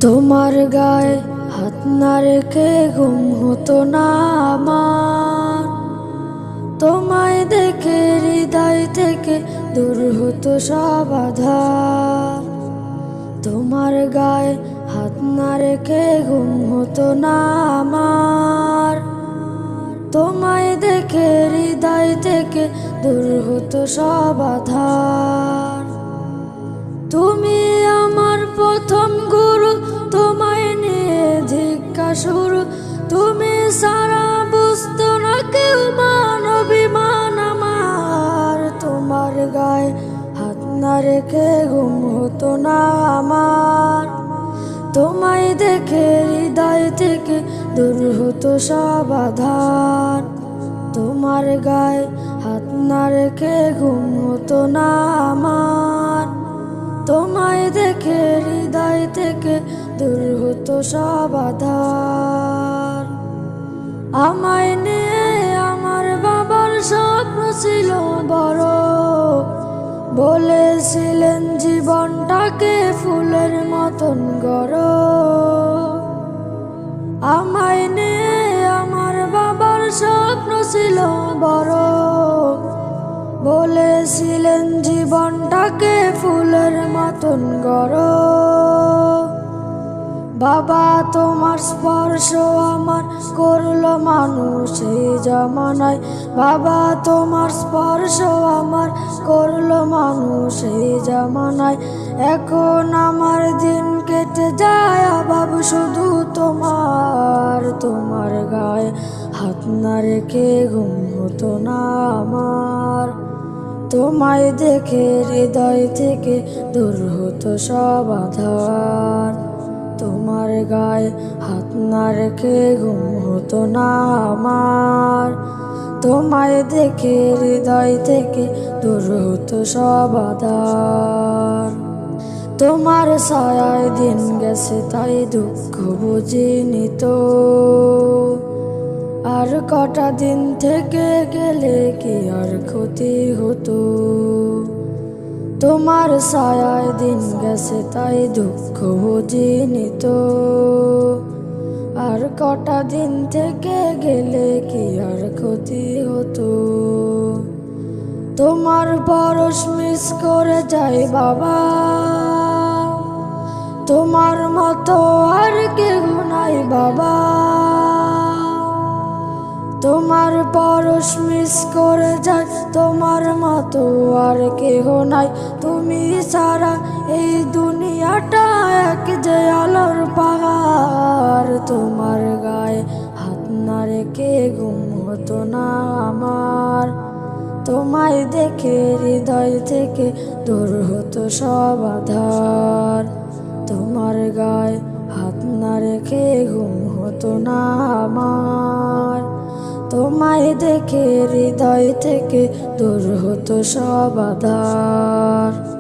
তোমার গায়ে হাত না রেখে ঘুম হতো না আমার। তোমায় দেখে হৃদয় থেকে দূর হতো সব আঁধার। তোমার গায়ে হাত না রেখে ঘুম হতো না আমার। তোমায় দেখে হৃদয় থেকে দূর হতো সব আঁধার। তুমি আমার প্রথম গুরু, তোমায় নিয়ে ধিক্কা শুরু। তুমি সারা বুঝতো না কেউ মান অভিমান আমার। তোমার গায়ে হাত না রেখে ঘুম হতো না আমার। তোমায় দেখে হৃদয় থেকে দূর হতো সব আঁধার। তোমার গায়ে হাত না রেখে ঘুম হতো না আমার। তোমায় দেখে হৃদয় থেকে দূর হতো সব আঁধার। আমায় নিয়ে আমার বাবার স্বপ্ন ছিল বড়, বলেছিলেন জীবনটাকে ফুলের মতন গড়ো। আমায় নিয়ে আমার বাবার স্বপ্ন ছিল বড়, বলেছিলেন জীবনটাকে ফুলের মতন গড়ো। বাবা তোমার স্পর্শ আমার করলো মানুষ এই জামানায়। বাবা তোমার স্পর্শ আমার করলো মানুষ এই জামানায়। এখন আমার দিন কেটে যায় অভাব শুধু তোমার। তোমার গায়ে হাত না রেখে ঘুম হতো না আমার। তোমায় দেখে হৃদয় থেকে দূর হতো সব আঁধার। তোমার গায়ে হাত না রেখে ঘুম হতো না আমার। তোমায় দেখে হৃদয় থেকে দূর হতো সব আঁধার। তোমার ছায়ায় দিন গেছে তাই দুঃখ বুঝিনি তো। আর কটা দিন থেকে গেলে কি আর ক্ষতি হতো। তোমার ছায়ায় দিন গেছে তাই দুঃখ বুঝিনি তো। আর কটা দিন থেকে গেলে কি আর ক্ষতি হতো। তোমার পরশ মিস করে যাই বাবা। তোমার মতো আর কেউ নাই বাবা। তোমার পরশ মিস করে যায়, তোমার মতো আর কেহ নাই। তুমি ছাড়া এই দুনিয়াটা এক যে আলোর পাহাড়। তোমার গায়ে হাত না রেখে ঘুম হতো না আমার। তোমায় দেখে হৃদয় থেকে দূর হতো সব আঁধার। তোমার গায়ে হাত না রেখে ঘুম হতো না আমার। তোমায় দেখে হৃদয় থেকে দূর হতো সব আঁধার।